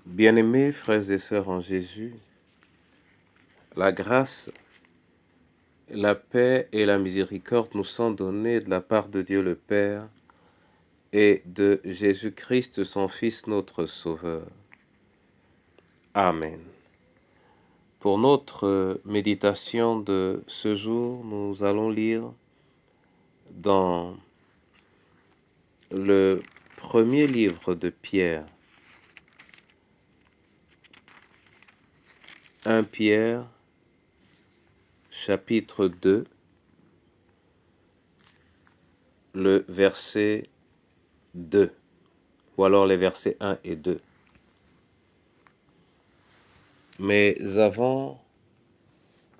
Bien-aimés frères et sœurs en Jésus, la grâce, la paix et la miséricorde nous sont données de la part de Dieu le Père et de Jésus-Christ, son Fils, notre Sauveur. Amen. Pour notre méditation de ce jour, nous allons lire dans le premier livre de Pierre, 1 Pierre, chapitre 2, le verset 2, ou alors les versets 1 et 2. Mais avant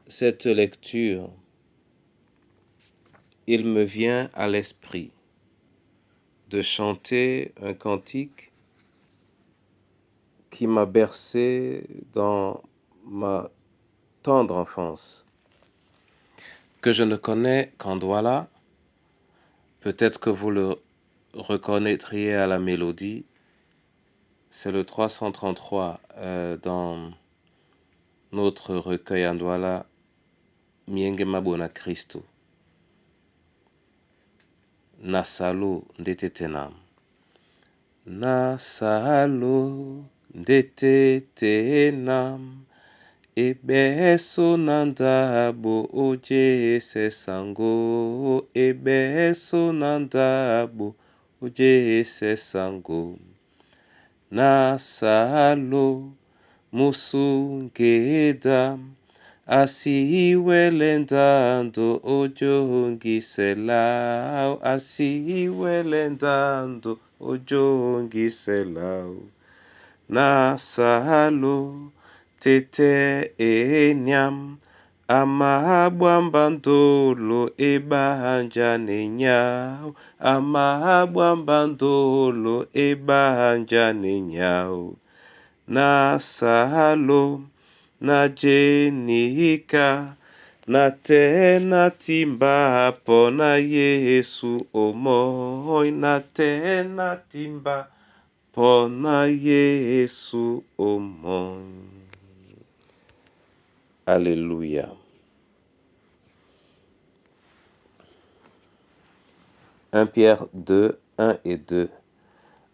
cette lecture, il me vient à l'esprit de chanter un cantique qui m'a bercé dans ma tendre enfance, que je ne connais qu'en Douala. Peut-être que vous le reconnaîtriez à la mélodie. C'est le 333 dans notre recueil en Douala, Mienge Mabona Christo. Nasalo ndetetenam. Nasalo ndetetenam. Ebeso nandabo oje sesango. Ebeso nandabo oje sesango. Nasalo musungedam. Asiwelendando ojongiselau. Asiwelendando ojongiselau. Nasalo tete enyam. Amabwambandolo ebahanja nenyau. Amabwambandolo ebahanja nenyau. Nasalo na jenika na tena timba pona Yesu omoi. Na tena timba pona Yesu omoi. Alléluia. Un Pierre 2, 1 et 2.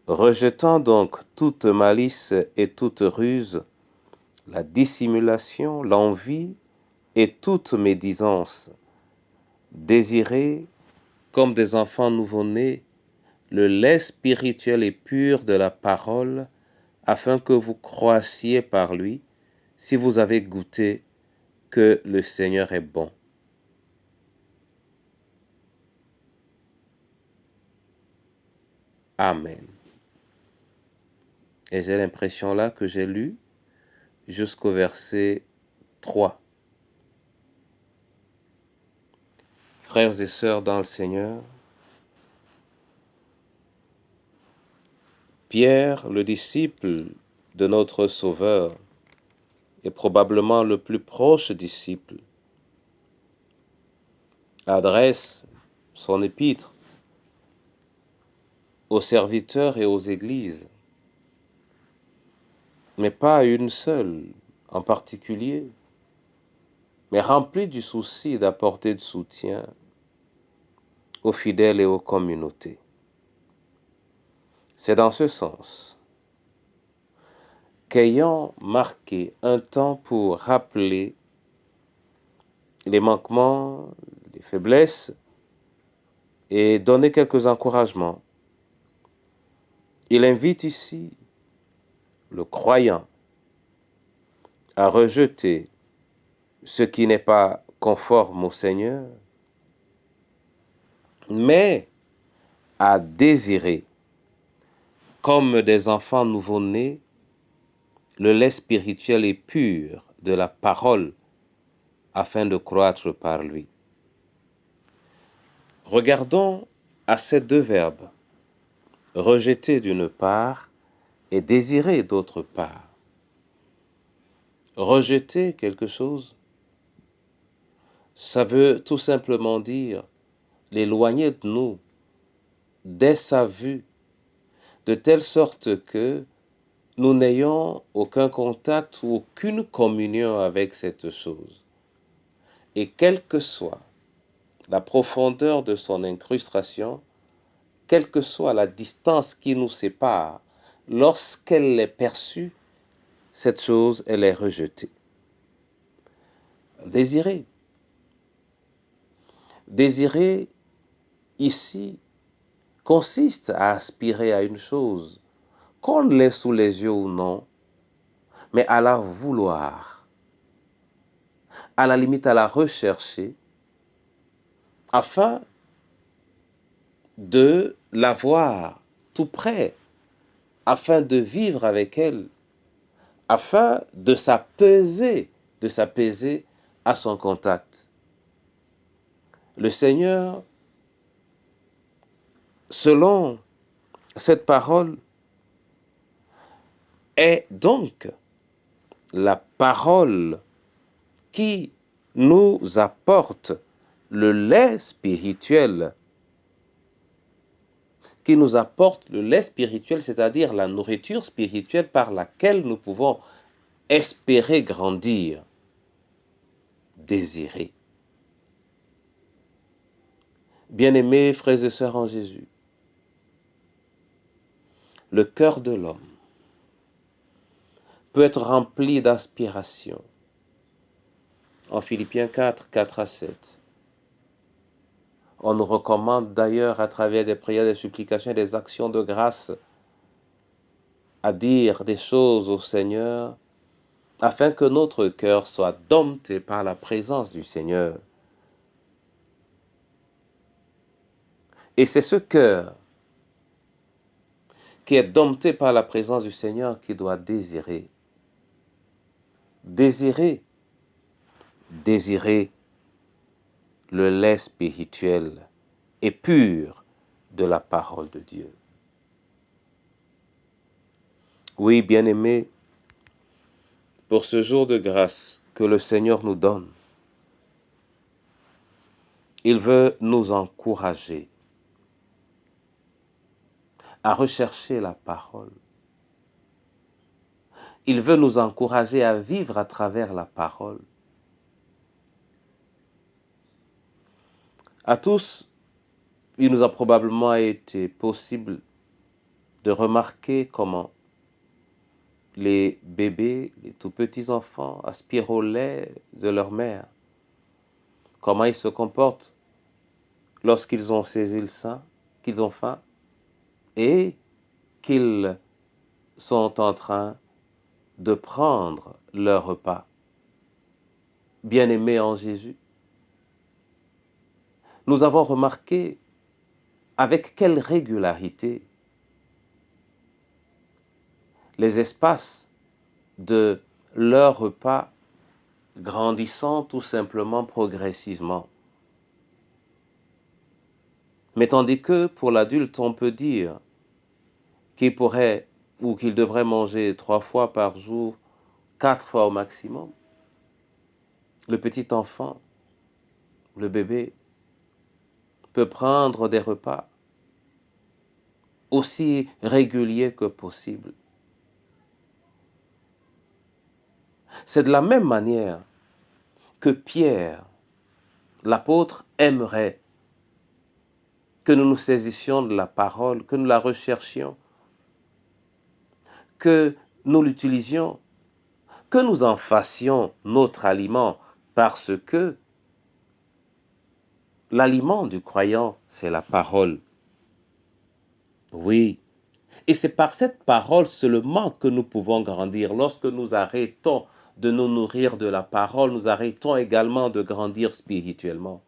Rejetant donc toute malice et toute ruse, la dissimulation, l'envie et toute médisance, désirez, comme des enfants nouveau-nés, le lait spirituel et pur de la parole, afin que vous croissiez par lui, si vous avez goûté que le Seigneur est bon. Amen. Et j'ai l'impression là que j'ai lu jusqu'au verset 3. Frères et sœurs dans le Seigneur, Pierre, le disciple de notre Sauveur, est probablement le plus proche disciple, adresse son épître aux serviteurs et aux églises, mais pas à une seule en particulier, mais rempli du souci d'apporter du soutien aux fidèles et aux communautés. C'est dans ce sens qu'ayant marqué un temps pour rappeler les manquements, les faiblesses et donner quelques encouragements, il invite ici le croyant à rejeter ce qui n'est pas conforme au Seigneur, mais à désirer, comme des enfants nouveau-nés, le lait spirituel et pur de la parole, afin de croître par lui. Regardons à ces deux verbes, rejeter d'une part et désirer d'autre part. Rejeter quelque chose, ça veut tout simplement dire l'éloigner de nous, dès sa vue, de telle sorte que nous n'ayons aucun contact ou aucune communion avec cette chose. Et quelle que soit la profondeur de son incrustation, quelle que soit la distance qui nous sépare, lorsqu'elle est perçue, cette chose, elle est rejetée. Désirer. Désirer, ici, consiste à aspirer à une chose, qu'on l'ait sous les yeux ou non, mais à la vouloir, à la limite à la rechercher, afin de l'avoir tout près, afin de vivre avec elle, afin de s'apaiser à son contact. Le Seigneur, selon cette parole, est donc la parole qui nous apporte le lait spirituel, c'est-à-dire la nourriture spirituelle par laquelle nous pouvons espérer grandir, désirer. Bien-aimés frères et sœurs en Jésus, le cœur de l'homme peut être rempli d'aspiration. En Philippiens 4, 4 à 7. On nous recommande d'ailleurs à travers des prières, des supplications et des actions de grâce à dire des choses au Seigneur afin que notre cœur soit dompté par la présence du Seigneur. Et c'est ce cœur qui est dompté par la présence du Seigneur qui doit désirer. Désirer le lait spirituel et pur de la parole de Dieu. Oui, bien-aimés, pour ce jour de grâce que le Seigneur nous donne, il veut nous encourager à rechercher la parole. Il veut nous encourager à vivre à travers la parole. À tous, il nous a probablement été possible de remarquer comment les bébés, les tout petits enfants aspirent au lait de leur mère. Comment ils se comportent lorsqu'ils ont saisi le sein, qu'ils ont faim et qu'ils sont en train de prendre leur repas. Bien-aimés en Jésus, nous avons remarqué avec quelle régularité les espaces de leur repas grandissant tout simplement progressivement. Mais tandis que pour l'adulte, on peut dire qu'il pourrait ou qu'il devrait manger 3 fois par jour, 4 fois au maximum, le petit enfant, le bébé, peut prendre des repas aussi réguliers que possible. C'est de la même manière que Pierre, l'apôtre, aimerait que nous nous saisissions de la parole, que nous la recherchions, que nous l'utilisions, que nous en fassions notre aliment, parce que l'aliment du croyant, c'est la parole. Oui, et c'est par cette parole seulement que nous pouvons grandir. Lorsque nous arrêtons de nous nourrir de la parole, nous arrêtons également de grandir spirituellement.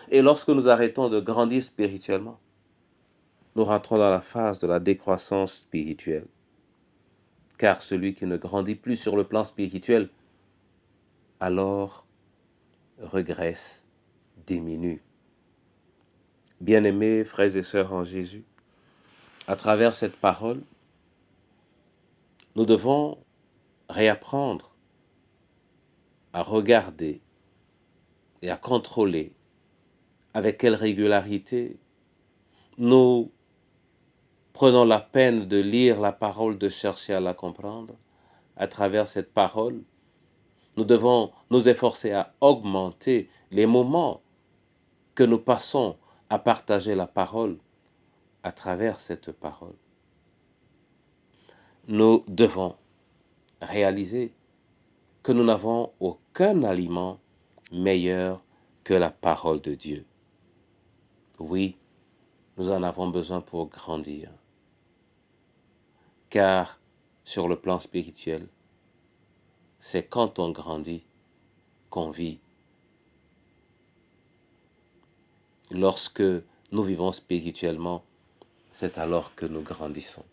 Et lorsque nous arrêtons de grandir spirituellement, nous rentrons dans la phase de la décroissance spirituelle. Car celui qui ne grandit plus sur le plan spirituel, alors régresse, diminue. Bien-aimés frères et sœurs en Jésus, à travers cette parole, nous devons réapprendre à regarder et à contrôler avec quelle régularité nous Prenons la peine de lire la parole, de chercher à la comprendre. À travers cette parole, nous devons nous efforcer à augmenter les moments que nous passons à partager la parole à travers cette parole. Nous devons réaliser que nous n'avons aucun aliment meilleur que la parole de Dieu. Oui, nous en avons besoin pour grandir. Car sur le plan spirituel, c'est quand on grandit qu'on vit. Lorsque nous vivons spirituellement, c'est alors que nous grandissons.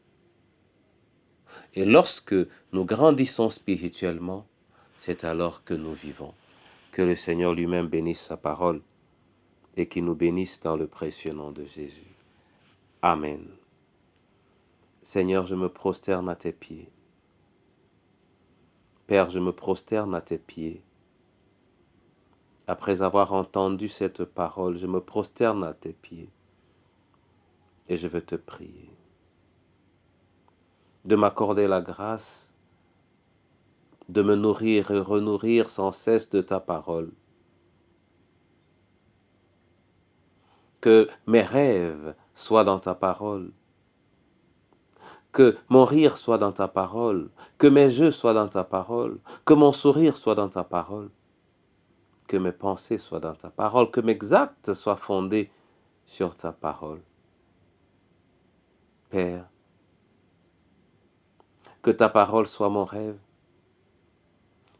Et lorsque nous grandissons spirituellement, c'est alors que nous vivons. Que le Seigneur lui-même bénisse sa parole et qu'il nous bénisse dans le précieux nom de Jésus. Amen. Seigneur, je me prosterne à tes pieds. Père, je me prosterne à tes pieds. Après avoir entendu cette parole, je me prosterne à tes pieds et je veux te prier de m'accorder la grâce de me nourrir et renourrir sans cesse de ta parole. Que mes rêves soient dans ta parole, que mon rire soit dans ta parole, que mes jeux soient dans ta parole, que mon sourire soit dans ta parole, que mes pensées soient dans ta parole, que mes actes soient fondés sur ta parole. Père, que ta parole soit mon rêve,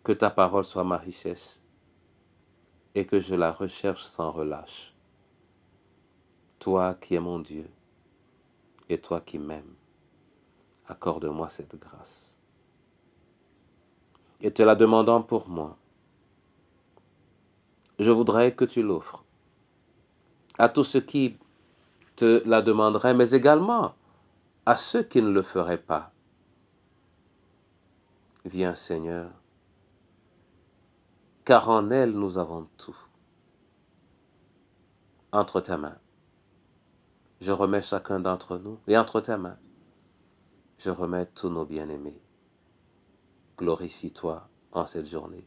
que ta parole soit ma richesse, et que je la recherche sans relâche. Toi qui es mon Dieu, et toi qui m'aimes, accorde-moi cette grâce. Et te la demandant pour moi, je voudrais que tu l'offres à tous ceux qui te la demanderaient, mais également à ceux qui ne le feraient pas. Viens Seigneur, car en elle nous avons tout. Entre tes mains, je remets chacun d'entre nous, et entre tes mains, je remets tous nos bien-aimés. Glorifie-toi en cette journée,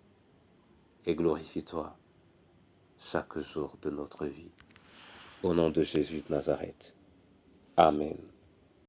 et glorifie-toi chaque jour de notre vie. Au nom de Jésus de Nazareth. Amen.